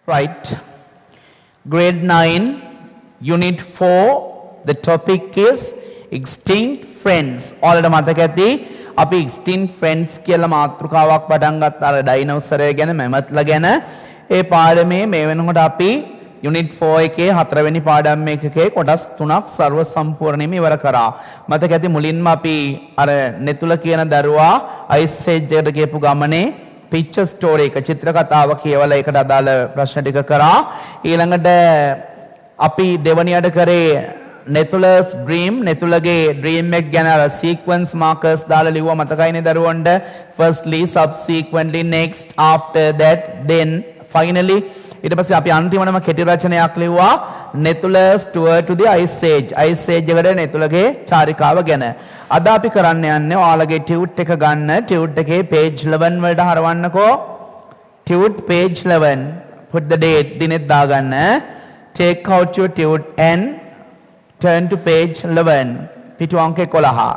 Right. Grade 9, Unit 4. The topic is extinct friends. ඔයාලට මතක ඇති අපි extinct friends කියලා මාතෘකාවක් පටන් ගත්තා අර ඩයිනෝසරය ගැන මැමත්ලා ගැන. ඒ පාඩමේ මේ වෙනකොට අපි Unit 4 එකේ 4 වෙනි පාඩම් එකකේ කොටස් 3ක් ਸਰව සම්පූර්ණයෙන්ම ඉවර කරා. මතක ඇති මුලින්ම අපි අර නෙතුල කියන දරුවා අයිස් ඒජ් එකට ගියපු ගමනේ පික්චර් ස්ටෝරි එක චිත්‍ර කතාව කියවලා ඒකට අදාළ ප්‍රශ්න ටික කරා. ඊළඟට අපි දෙවනියට කරේ නෙතුලස් ඩ්‍රීම් නෙතුලගේ ඩ්‍රීම් එක ගැන සීක්වෙන්ස් මාකර්ස් දාලා ලිව්වා මතකයිනේ දරුවන්ට. firstly subsequently next after that then finally ඊට පස්සේ අපි අන්තිමටම කෙටි රචනයක් ලිව්වා නෙතුලස් tour to the ice age එකට නෙතුලගේ චාරිකාව ගැන. අද අපි කරන්න යන්නේ ඔයාලගේ ටියුට් එක ගන්න ටියුට් එකේ page 11 වලට හරවන්නකෝ. Tute page 11 put the date දිනෙත් දාගන්න. take out your tute and turn to page 11 පිටු අංක 11.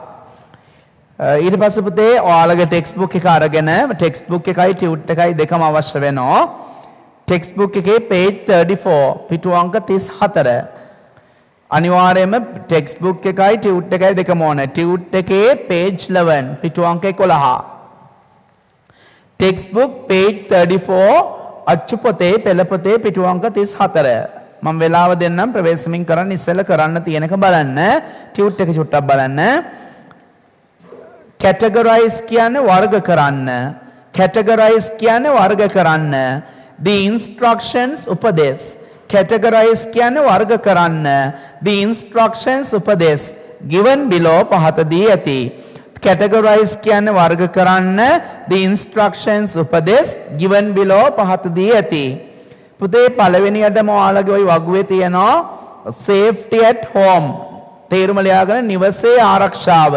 ඊට පස්සේ පුතේ ඔයාලගේ ටෙක්ස්ට් බුක් එක අරගෙන ටෙක්ස්ට් බුක් එකයි ටියුට් එකයි දෙකම අවශ්‍ය වෙනවා. ටෙක්ස්ට් බුක් එකේ page 34 පිටු අංක 34 අනිවාර්යයෙන්ම ටෙක්ස්ට් බුක් එකයි ටියුට් එකයි දෙකම ඕන. ටියුට් එකේ page 11 පිටු අංක 11. ටෙක්ස්ට් බුක් page 34 අච්චු පොතේ පෙළ පොතේ පිටු අංක 34. මම වෙලාව දෙන්නම් ප්‍රවේශමින් කරන්න ඉස්සෙල්ලා කරන්න තියෙනක බලන්න. ටියුට් එක චුට්ටක් බලන්න. categorize කියන්නේ වර්ග කරන්න. categorize කියන්නේ වර්ග කරන්න. the instructions උපදෙස්. categorize කියන්නේ වර්ග කරන්න. the instructions උපදෙස් given below පහත දී ඇති. categorize කියන්නේ වර්ග කරන්න. the instructions උපදෙස් given below පහත දී ඇති. පුතේ පළවෙනියටම ඔයාලගේ ওই වගුවේ තියෙනවා safety at home. තේරුම ලියාගෙන නිවසේ ආරක්ෂාව.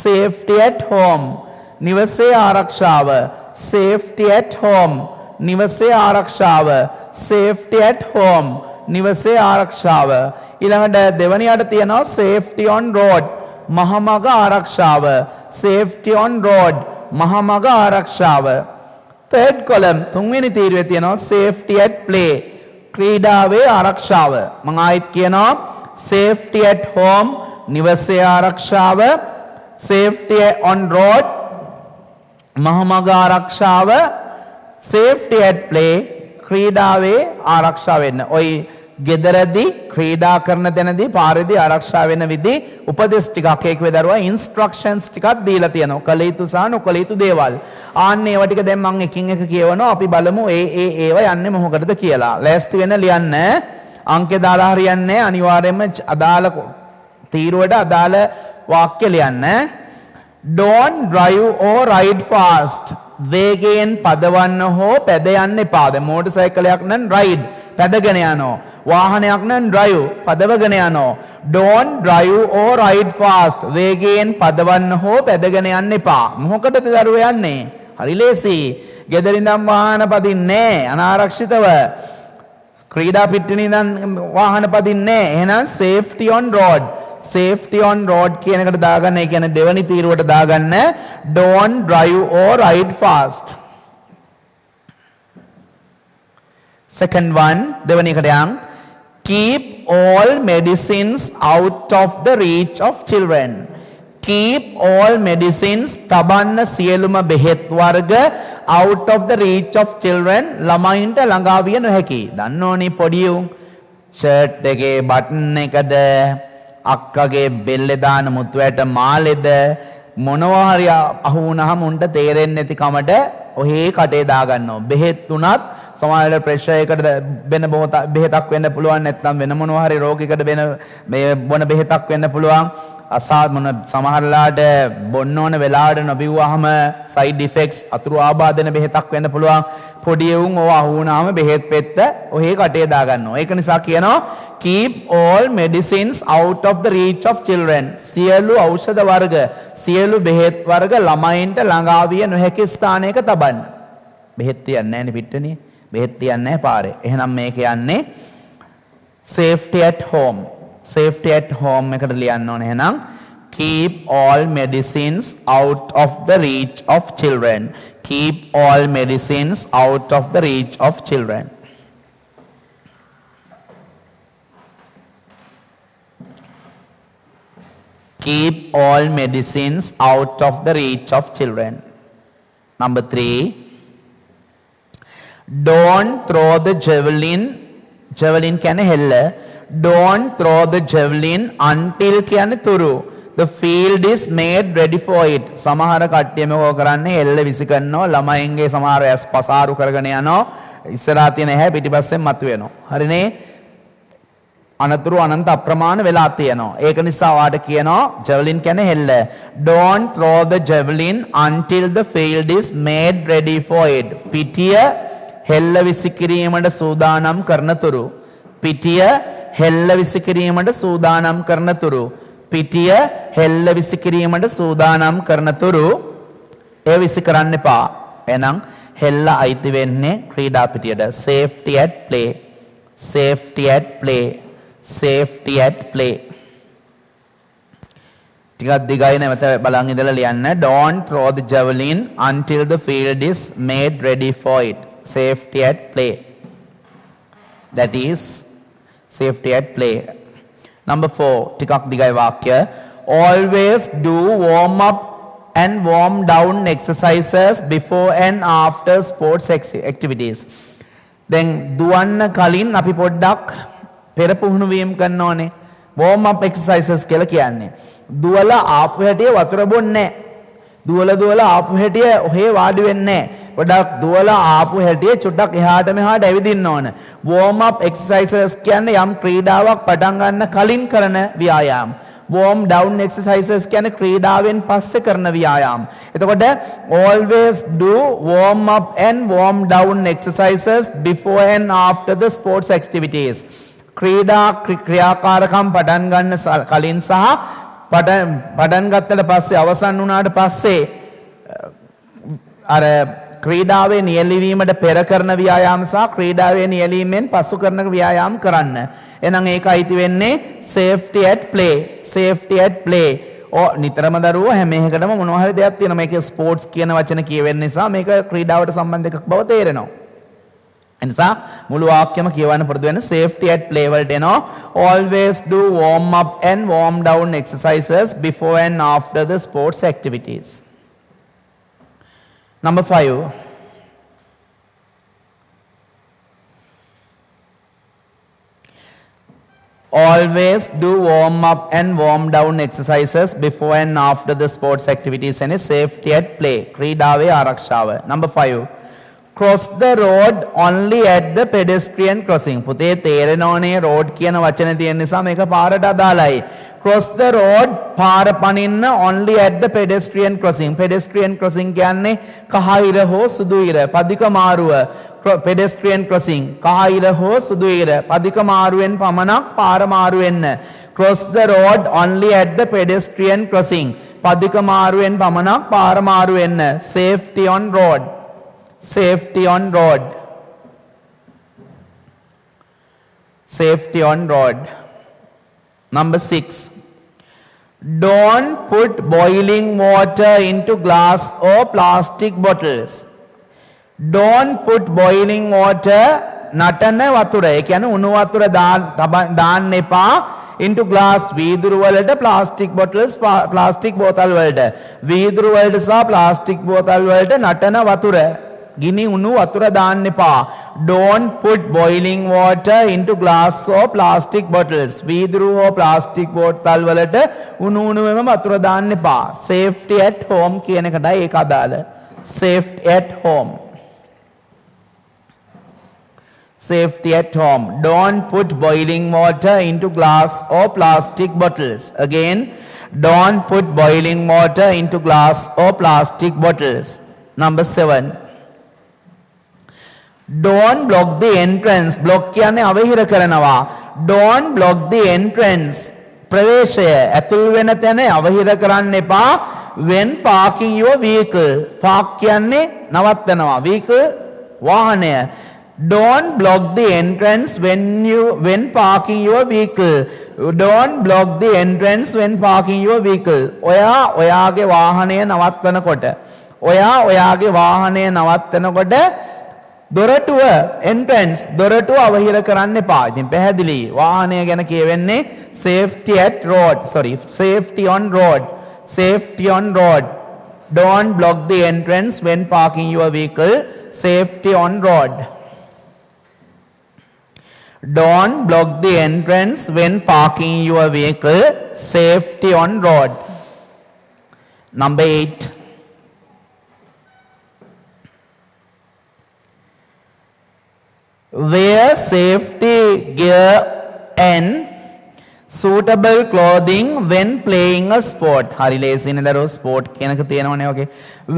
safety at home නිවසේ ආරක්ෂාව. safety at home නිවසේ ආරක්ෂාව. safety at home නිවසේ ආරක්ෂාව. ඊළඟට දෙවනියට තියෙනවා safety on road මහමග ආරක්ෂාව. safety on road මහමග ආරක්ෂාව. third column තුන්වෙනි තීරුවේ තියෙනවා safety at play ක්‍රීඩාවේ ආරක්ෂාව. මම ආයෙත් කියනවා safety at home නිවසේ ආරක්ෂාව. safety on road මහමග ආරක්ෂාව. safety at play ක්‍රීඩාවේ ආරක්ෂා වෙන්න. ඔයි ගෙදරදී ක්‍රීඩා කරන තැනදී පාරේදී ආරක්ෂා වෙන විදි උපදෙස් ටිකක් ඒකේ දරුවා ඉන්ස්ට්‍රක්ෂන්ස් ටිකක් දීලා තියෙනවා. කළ යුතු සහ නොකළ යුතු දේවල්. ආන්න ඒවා ටික දැන් මම එකින් එක කියවනවා. අපි බලමු ඒවා යන්නේ මොකකටද කියලා. ලෑස්ති වෙන්න ලියන්න. අංකේ දාලා හරියන්නේ අනිවාර්යයෙන්ම අදාළ තීරුවට අදාළ වාක්‍ය ලියන්න. Don't drive or ride fast. වේගයෙන් පදවන්න හෝ පැද යන්න එපා. දැන් මෝටර් සයිකලයක් නම් ride පැදගෙන යනවා. වාහනයක් නම් drive පදවගෙන යනවා. Don't drive or ride fast. වේගයෙන් පදවන්න හෝ පැදගෙන යන්න එපා. මොකටද දරුවෝ යන්නේ? හරි ලේසි. ගෙදර ඉඳන් වාහන පදින්නේ අනාරක්ෂිතව. ක්‍රීඩා පිටින් ඉඳන් වාහන පදින්නේ. එහෙනම් safety on road. safety on road කියන එකට දාගන්න. ඒ කියන්නේ දෙවනි තීරුවට දාගන්න. Don't drive or ride fast. Second one දෙවනි එකට යන්. Keep all medicines out of the reach of children. Keep all medicines තබන්න සියලුම බෙහෙත් වර්ග out of the reach of children ළමයින්ට ළඟා විය නොහැකි. දන්නෝනේ පොඩි උන් ෂර්ට් එකේ බටන් එකද අක්කගේ බෙල්ලේ දාන මුතුයට මාලෙද මොනවා හරි අහු වුණාම උන්ට තේරෙන්නේ නැති කමට ඔහේ කටේ දාගන්නවා. බෙහෙත් උනත් සමහරවිට ප්‍රෙෂර් එකට වෙන බෙහෙතක් වෙන්න පුළුවන්. නැත්නම් වෙන මොනවා හරි රෝගයකට වෙන මේ බොන බෙහෙතක් වෙන්න පුළුවන්. සමහරලාට බොන්න ඕන වෙලාවට නොබිව්වහම සයිඩ් ඉෆෙක්ට්ස් අතුරු ආබාධන බෙහෙතක් වෙන්න පුළුවන්. පොඩි උන් ඕව අහු වුණාම බෙහෙත් පෙත්ත ඔහේ කටේ දාගන්නවා. ඒක නිසා කියනවා keep all medicines out of the reach of children. සියලු ඖෂධ වර්ග සියලු බෙහෙත් වර්ග ළමයින්ට ළඟා විය නොහැකි ස්ථානයක තබන්න. බෙහෙත් තියන්නේ නැහැ නේ පිට්ටනිය. බෙහෙත් තියන්නේ නැහැ පාරේ. එහෙනම් මේක යන්නේ safety at home. safety at home එකට ලියන්න ඕනේ. එහෙනම් keep all medicines out of the reach of children. Keep all medicines out of the reach of children. keep all medicines out of the reach of children. Number 3, don't throw the javelin කියන්නේ හෙල්ල, don't throw the javelin until කියන්නේ තුරු, the field is made ready for it. සමහර කට්ටිය මේක කරන්නේ හෙල්ල විසි කරනවා, ළමයින්ගේ සමහර ඇස් පසාරු කරගෙන යනවා, ඉස්සරහා තියෙන ඇහැ පිටිපස්සෙන් මතුවෙනවා. හරිනේ? අනතුරු අනන්ත අප්‍රමාණ වෙලා තියෙනවා. ඒක නිසා වාට කියනවා javelin කියන්නේ හෙල්ල. Don't throw the javelin until the field is made ready for it. පිටිය හෙල්ල විසි කිරීමට සූදානම් කරනතුරු. පිටිය හෙල්ල විසි කිරීමට සූදානම් කරනතුරු. පිටිය හෙල්ල විසි කිරීමට සූදානම් කරනතුරු ඒ විසි කරන්න එපා. එහෙනම් හෙල්ල අයිති වෙන්නේ ක්‍රීඩා පිටියට. Safety at play. Safety at play. Safety at play. ටිකක් දිගයි නැවත බලන් ඉඳලා ලියන්න. Don't throw the javelin until the field is made ready for it. Safety at play. That is safety at play. Number 4, ටිකක් දිගයි වාක්‍ය. Always do warm up and warm down exercises before and after sports activities. දැන් දුවන්න කලින් අපි පොඩ්ඩක් පෙර පුහුණු වීම කරන්න ඕනේ. warm up exercises කියලා කියන්නේ. දුවලා ආපු හැටියේ වතුර බොන්නේ නැහැ. දුවලා ආපු හැටියේ ඔහේ වාඩි වෙන්නේ නැහැ. පොඩ්ඩක් දුවලා ආපු හැටියේ චුට්ටක් එහාට මෙහාට ඇවිදින්න ඕන. warm up exercises කියන්නේ යම් ක්‍රීඩාවක් පටන් ගන්න කලින් කරන ව්‍යායාම. warm down exercises කියන්නේ ක්‍රීඩාවෙන් පස්සේ කරන ව්‍යායාම. එතකොට always do warm up and warm down exercises before and after the sports activities. ක්‍රීඩා ක්‍රියාකාරකම් පටන් ගන්න කලින් සහ පටන් ගත්තට පස්සේ අවසන් වුණාට පස්සේ අර ක්‍රීඩාවේ නියැලීමට පෙර කරන ව්‍යායාම සහ ක්‍රීඩාවේ නියැලීමෙන් පසු කරන ව්‍යායාම කරන්න. එහෙනම් ඒක අයිති වෙන්නේ safety at play. Safety at play. නිතරම දරුවෝ හැම එකකටම මොනවා හරි දෙයක් තියෙනවා. මේකේ ස්පෝර්ට්ස් කියන වචන කියවෙන නිසා මේක ක්‍රීඩාවට සම්බන්ධ එකක් බව තේරෙනවා. එනිසා මුළු වාක්‍යම කියවන්න පුරුදු වෙන safety at play වලට එනවා. Always do warm up and warm down exercises before and after the sports activities. Number 5. Always do warm up and warm down exercises before and after the sports activities and safety at play. ක්‍රීඩාවේ ආරක්ෂාව. Number 5. Cross the road only at the pedestrian crossing. පුතේ තේරෙනවනේ road කියන වචනේ තියෙන නිසා මේක පාරට අදාළයි. Cross the road පාර පනින්න only at the pedestrian crossing. Pedestrian crossing කියන්නේ කහ ඉර හෝ සුදු ඉර පදික මාරුව. pedestrian crossing කහ ඉර හෝ සුදු ඉර පදික මාරුවෙන් පමණක් පාර මාරු වෙන්න. Cross the road only at the pedestrian crossing. පදික මාරුවෙන් පමණක් පාර මාරු වෙන්න. Safety on road. Safety on road. Safety on road. Number 6. Don't put boiling water into glass or plastic bottles. Don't put boiling water නටන වතුර. ඒ කියන්නේ උණු වතුර දාන්න එපා into glass වීදුරු වලට plastic bottles plastic බෝතල් වලට. වීදුරු වලට සහ plastic බෝතල් වලට නටන වතුර ගිනි උණු වතුර දාන්න එපා. Don't put boiling water into glass or plastic bottles. වීදුරු හෝ plastic බෝතල් වලට උණුවෙම වතුර දාන්න එපා. Safety at home කියන එකටයි ඒක අදාළ. Safety at home. Safety at home. Don't put boiling water into glass or plastic bottles. Again, don't put boiling water into glass or plastic bottles. Number 7. Don't block the entrance. Block කියන්නේ අවහිර කරනවා. Don't block the entrance. ප්‍රවේශය ඇතුල් වෙන තැන අවහිර කරන්න එපා. When parking your vehicle. Park කියන්නේ නවත්තනවා. Vehicle වාහනය. Don't block the entrance when parking your vehicle. Don't block the entrance when parking your vehicle. ඔයාගේ වාහනය නවත්වනකොට ඔයාගේ වාහනය නවත්වනකොට දොරටුව entrance දොරටුව අවහිර කරන්න එපා. ඉතින් පැහැදිලි. වාහනය ගැන කියවෙන්නේ safety at road. Safety on road. Safety on road. Don't block the entrance when parking your vehicle. Safety on road. Don't block the entrance when parking your vehicle. Safety on road. Number 8. Wear safety gear and suitable clothing when playing a sport. හරි ලේසි නේද අර sport කියනක තියෙනවනේ ඔගේ.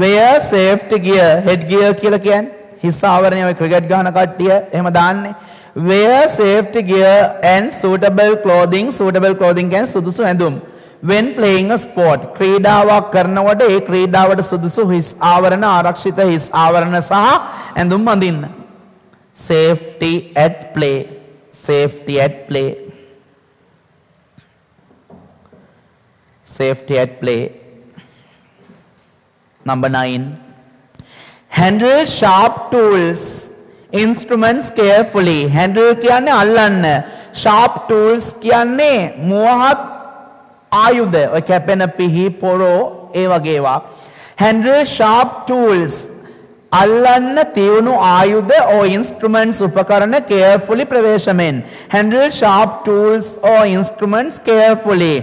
Wear safety gear, head gear කියලා කියන්නේ හිස් ආවරණය ඔය ක්‍රිකට් ගහන කට්ටිය එහෙම දාන්නේ. Wear safety gear and suitable clothing කියන්නේ සුදුසු ඇඳුම්. When playing a sport, ක්‍රීඩාවක් කරනකොට ඒ ක්‍රීඩාවට සුදුසු හිස් ආවරණ ආරක්ෂිත හිස් ආවරණ සහ ඇඳුම් අඳින්න. Safety at play. Safety at play. Safety at play. Number 9. Handle sharp tools, instruments carefully. Handle කියන්නේ අල්ලන්න. Sharp tools කියන්නේ මුවහත් ආයුධ. ඔය කැපෙන පිහි පොරෝ ඒ වගේ ඒවා. Handle sharp tools. අල්ලන්න තියුණු ආයුධ or instruments උපකරණ carefully ප්‍රවේශමෙන්. Handle sharp tools or instruments carefully.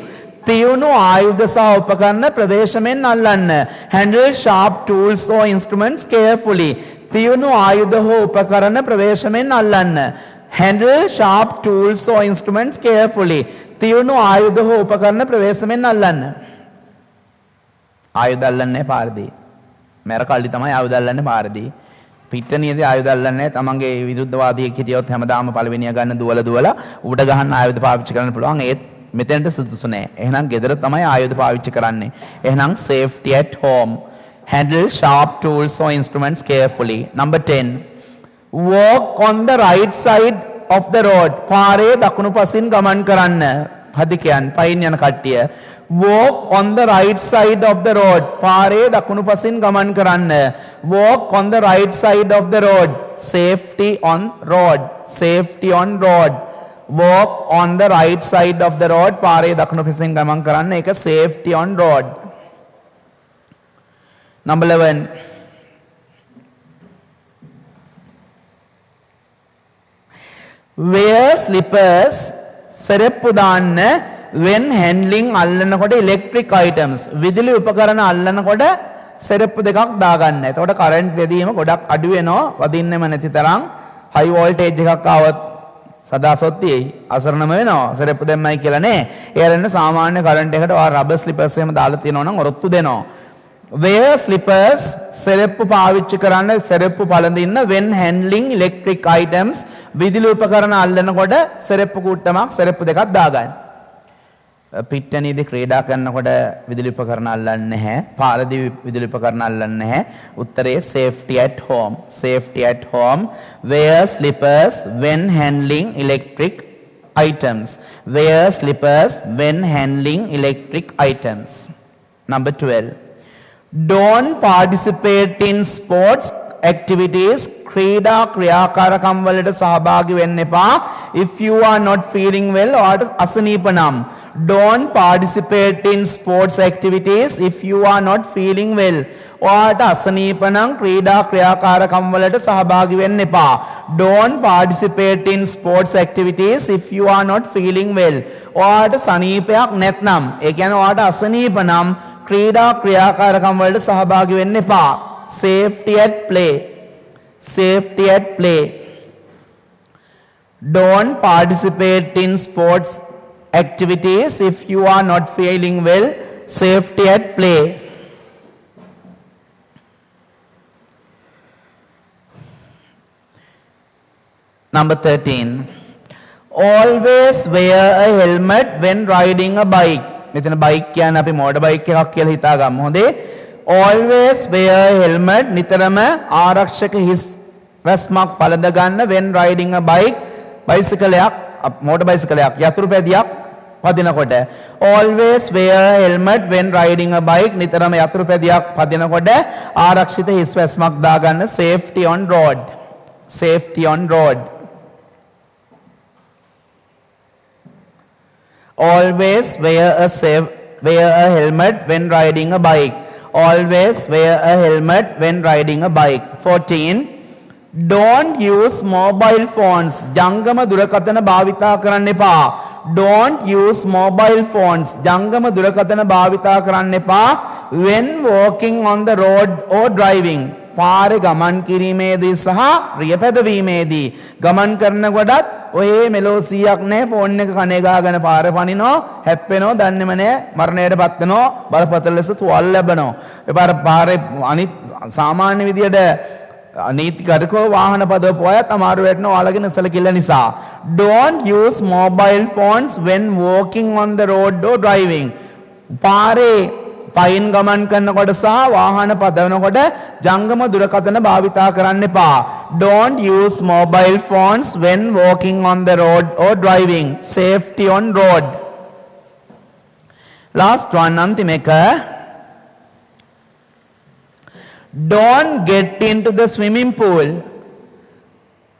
තියුණු ආයුධ සහ උපකරණ ප්‍රවේශමෙන් අල්ලන්න. Handle sharp tools or instruments carefully. තියුණු ආයුධ හෝ උපකරණ ප්‍රවේශමෙන් අල්ලන්න. Handle sharp tools or instruments carefully. තියුණු ආයුධ හෝ උපකරණ ප්‍රවේශමෙන් අල්ලන්න. ආයුධ අල්ලන්නේ පාරදී. මර කල්ලි තමයි ආයුධ අල්ලන්නේ පාරදී. පිට්ටනියේදී ආයුධ අල්ලන්නේ තමන්ගේ විරුද්ධවාදියෙක් හිටියොත් හැමදාම පළවෙනිය ගන්න දුවලා උඩ ගහන්න ආයුධ පාවිච්චි කරන්න පුළුවන්. ඒත් මෙතෙන්ට සුදුසු නෑ. එහෙනම් ගෙදර තමයි ආයුධ පාවිච්චි කරන්නේ. එහෙනම් safety at home. Handle sharp tools or instruments carefully. Number 10. Walk on the right side of the road. පාරේ දකුණු පසින් ගමන් කරන්න. හදිකයන් පයින් යන කට්ටිය. Walk on the right side of the road. පාරේ දකුණු පසින් ගමන් කරන්න. Walk on the right side of the road. Safety on road. Safety on road. Walk on the right side of the road. පාරේ දකුණු පසින් ගමන් කරන්න. ඒක safety on road. Number 11. Wear slippers. සෙරෙප්පු දාන්න when handling අල්ලනකොට electric items. විදුලි උපකරණ අල්ලනකොට සෙරෙප්පු දෙකක් දාගන්න. එතකොට කරන්ට් වැදීම ගොඩක් අඩු වෙනවා. වදින්නෙම නැති තරම් high voltage එකක් ආවොත් සදාසොත්තියි අසරණම වෙනවා. සෙරෙප්පු දැම්මයි කියලා නේ. ඒ අරන්න සාමාන්‍ය කරන්ට් එකට ඔය රබර් ස්ලිපර්ස් එහෙම දාලා තියෙනවා නම් ඔරොත්තු දෙනවා. Wear slippers සෙරෙප්පු පාවිච්චි කරන්න සෙරෙප්පු පළඳින්න when handling electric items විදුලි උපකරණ අල්ලනකොට සෙරෙප්පු කුට්ටමක් සෙරෙප්පු දෙකක් දාගන්න. පිට්ටනියේදී ක්‍රීඩා කරනකොට විදුලි උපකරණ අල්ලන්නේ නැහැ. පාරදී විදුලි උපකරණ අල්ලන්නේ නැහැ. උත්තරේ safety at home. Safety at home. Wear slippers when handling electric items. Wear slippers when handling electric items. Number 12. Don't participate in sports activities. ක්‍රීඩා ක්‍රියාකාරකම් වලට සහභාගී වෙන්න එපා. If you are not feeling well or අසනීප නම්. Don't participate in sports activities if you are not feeling well. ඔයාට අසනීප නම් ක්‍රීඩා ක්‍රියාකාරකම් වලට සහභාගී වෙන්න එපා. Don't participate in sports activities if you are not feeling well. ඔයාට සනීපයක් නැත්නම් ඒ කියන්නේ ඔයාට අසනීප නම් ක්‍රීඩා ක්‍රියාකාරකම් වලට සහභාගී වෙන්න එපා. Safety at play. Safety at play. Don't participate in sports activities if you are not feeling well. Safety at play. Number 13. Always wear a helmet when riding a bike. මෙතන බයික් කියන්නේ අපි මෝටර් බයික් එකක් කියලා හිතාගමු. හොඳේ. Always wear a helmet. නිතරම ආරක්ෂක හිස් වැස්මක් පළඳ ගන්න when riding a bike. බයිසිකලයක් මෝටර් බයිසිකලයක් යතුරු පැදියක් පදිනකොට. Always wear a helmet when riding a bike. නිතරම යතුරු පැදියක් පදිනකොට ආරක්ෂිත හිස් වැස්මක් දාගන්න. Safety on road. Safety on road. Always wear a helmet when riding a bike. Always wear a helmet when riding a bike. 14. Don't use mobile phones. ජංගම දුරකථන භාවිතා කරන්න එපා. Don't use mobile phones. ජංගම දුරකථන භාවිතා කරන්න එපා when walking on the road or driving. පාරේ ගමන් කිරීමේදී සහ රිය පැදවීමේදී ගමන් කරනකොටත් ඔය මෙලෝ 100ක් නැහැ ෆෝන් එක කනේ ගාගෙන පාරේ පනිනවා හැප්පෙනවා දන්නේම නැහැ මරණයටපත් වෙනවා බලපතල ලෙස තුවාල ලැබෙනවා. ඒ පාරේ අනිත් සාමාන්‍ය විදියට නීතිගතකව වාහන පදවපු අයත් අමාරු වෙනවා ඔයාලගෙන සැලකිල්ල නිසා. Don't use mobile phones when walking on the road or driving. පාරේ පයින් ගමන් කරනකොට සහ වාහන පදවනකොට ජංගම දුරකථන භාවිතා කරන්න එපා. Don't use mobile phones when walking on the road or driving. Safety on road. Last one අන්තිම එක. Don't get into the swimming pool.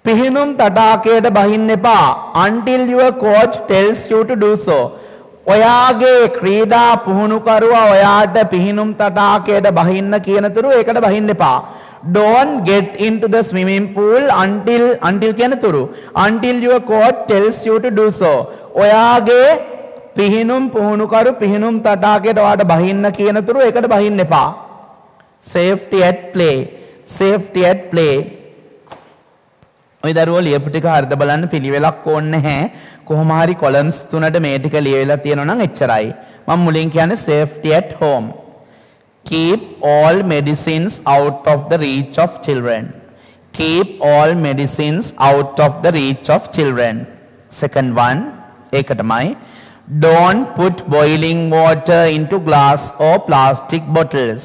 පිහිනුම් තටාකයට බහින්න එපා until your coach tells you to do so. ඔයාගේ ක්‍රීඩා පුහුණුකරුවා ඔයාට පිහිනුම් තටාකයට බහින්න කියනතුරු ඒකට බහින්න එපා. Don't get into the swimming pool until කියනතුරු until your coach tells you to do so. ඔයාගේ පිහිනුම් පුහුණුකරු පිහිනුම් තටාකයට ඔයාට බහින්න කියනතුරු ඒකට බහින්න එපා. Safety at play. Safety at play. ඔය දරුවෝ ලියපු ටික හරිද බලන්න පිළිවෙලක් ඕනේ නැහැ. කොහොම හරි කොලම්ස් තුනට මේ ටික ලියවිලා තියෙනවා නම් එච්චරයි. මම මුලින් කියන්නේ safety at home. Keep all medicines out of the reach of children. Keep all medicines out of the reach of children. Second one, ඒක තමයි. Don't put boiling water into glass or plastic bottles.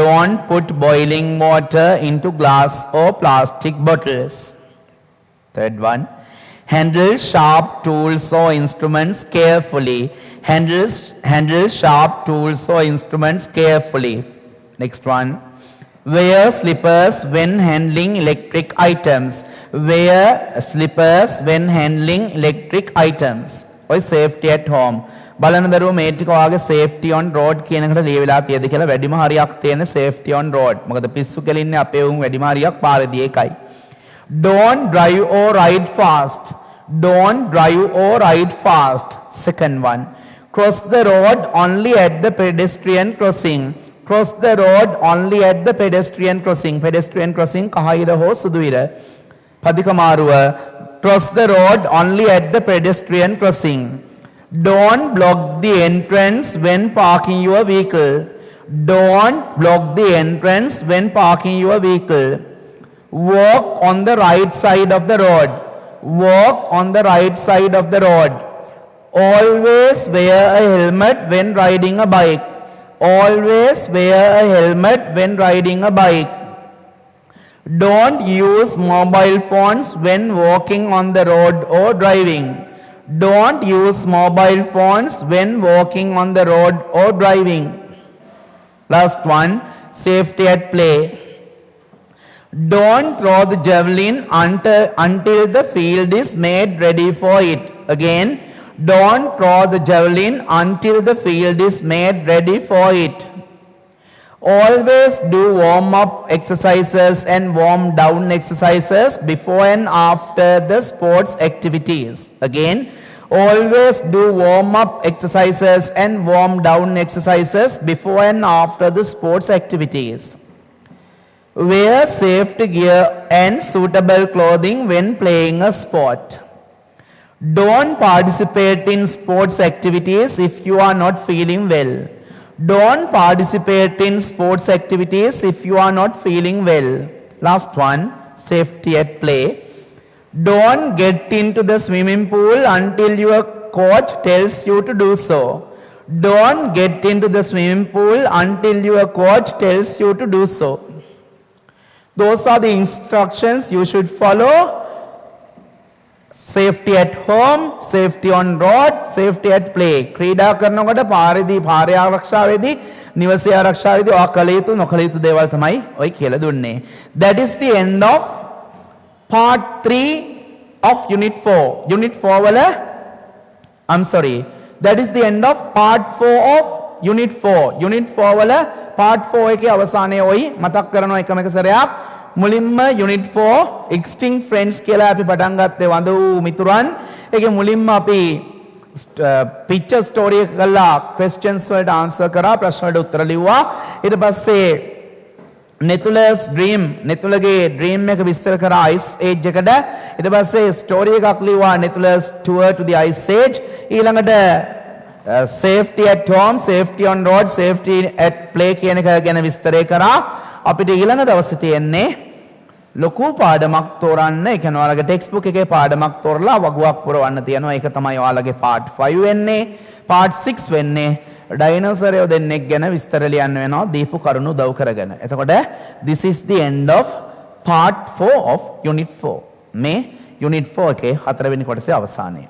Don't put boiling water into glass or plastic bottles. Third one, handle sharp tools or instruments carefully. Handle sharp tools or instruments carefully. Next one, wear slippers when handling electric items. Wear slippers when handling electric items. Or safety at home. බලන්න දරුවෝ මේ ටික ඔයාගේ safety on road කියන එකට ලියවිලා තියෙද කියලා වැඩිම හරියක් තියෙන safety on road. මොකද පිස්සු කෙලින්නේ අපේ උන් වැඩිම හරියක් පාරේදී ඒකයි. Don't drive or ride fast. Don't drive or ride fast. Second one, cross the road only at the pedestrian crossing. Cross the road only at the pedestrian crossing. Pedestrian crossing කහයිර හෝ සුදුයිර පදිකමාරුව. Cross the road only at the pedestrian crossing. Don't block the entrance when parking your vehicle. Don't block the entrance when parking your vehicle. Walk on the right side of the road. Walk on the right side of the road. Always wear a helmet when riding a bike. Always wear a helmet when riding a bike. Don't use mobile phones when walking on the road or driving. Don't use mobile phones when walking on the road or driving. Last one, safety at play. Don't throw the javelin until the field is made ready for it. Again, don't throw the javelin until the field is made ready for it. Always do warm-up exercises and warm-down exercises before and after the sports activities. Again, always do warm-up exercises and warm-down exercises before and after the sports activities. Wear safety gear and suitable clothing when playing a sport. Don't participate in sports activities if you are not feeling well. Don't participate in sports activities if you are not feeling well. Last one, safety at play. Don't get into the swimming pool until your coach tells you to do so. Don't get into the swimming pool until your coach tells you to do so. Those are the instructions you should follow. Safety at home, safety on road, safety at play. ක්‍රීඩා කරනකොට පාරේදී පාරේ ආරක්ෂාවේදී නිවසේ ආරක්ෂාවේදී ඔය කළ යුතු නොකළ යුතු දේවල් තමයි ඔය කියලා දුන්නේ. That is the end of part 3 of unit 4. Unit 4 wala, I'm sorry, that is the end of part 4 of unit 4. Unit 4 wala part 4 එකේ අවසානයේ ඔයි මතක් කරනවා එකම එක සැරයක්. මුලින්ම unit 4 extinct friends කියලා අපි පටන් ගත්තේ වඳ වූ මිතුරන්. ඒකේ මුලින්ම අපි picture story එක කළා, questions වලට answer කරා, ප්‍රශ්න වලට උත්තර ලිව්වා. ඊට පස්සේ Netulas dream, Netulage dream එක විස්තර කරා ice age එකට. ඊට පස්සේ story එකක් ලිව්වා Netulas tour to the ice age. ඊළඟට safety at home, safety on road, safety at play කියන එක ගැන විස්තරය කරා. අපිට ඊළඟ දවසේ තියෙන්නේ ලොකු පාඩමක් තෝරන්න. ඒ කියන්නේ ඔයාලගේ ටෙක්ස්ට් බුක් එකේ පාඩමක් තෝරලා වගුවක් පුරවන්න තියෙනවා. ඒක තමයි ඔයාලගේ part 5 වෙන්නේ. part 6 වෙන්නේ ඩයිනෝසරයෝ දෙන්නෙක් ගැන විස්තර ලියන්න වෙනවා දීපු කරුණු උදව් කරගෙන. එතකොට this is the end of part 4 of unit 4. මේ unit 4 එකේ 4 වෙනි කොටසේ අවසානය.